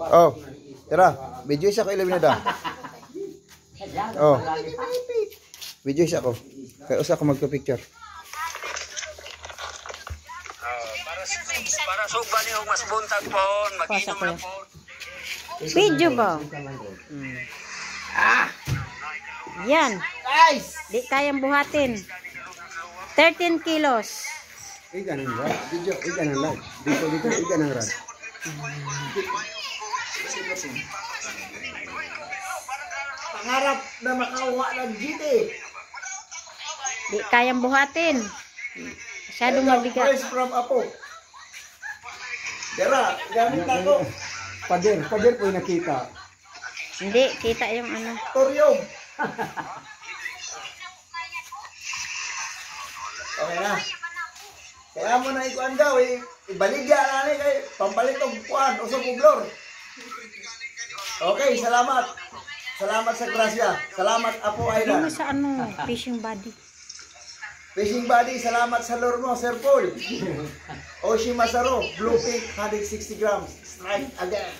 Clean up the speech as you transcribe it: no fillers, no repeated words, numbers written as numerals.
Oh, tara, video isa ko ilabi na da. Oh, video isa ko. Kaya usa ko magpa-picture. Para suba niyo mas buntag po, mag-inom na po. Video ba? Yan. Guys! Di kayang buhatin. 13 kilos. Iga nang rad. Video, iga nang rad. Dito, iga nang rad. Pangarap na makawa ng GT. Di kayang buhatin. Masyadong mabigat. Price from Apo. Dera, gamit na ko. Pader po yung nakita. Hindi, kita yung ano. Torium. Okay na. Kaya mo na ikuan daw, ibaligya na ni kay pampalit og kuan, usog ublor. Okay, salamat. Salamat sa grasya. Salamat Apo Ano Island. sa ano, fishing body. Fishing buddy, salamat sa lure mo, Sir Paul. Oshi Masaro, Blue Pink, 160 grams. Strike again.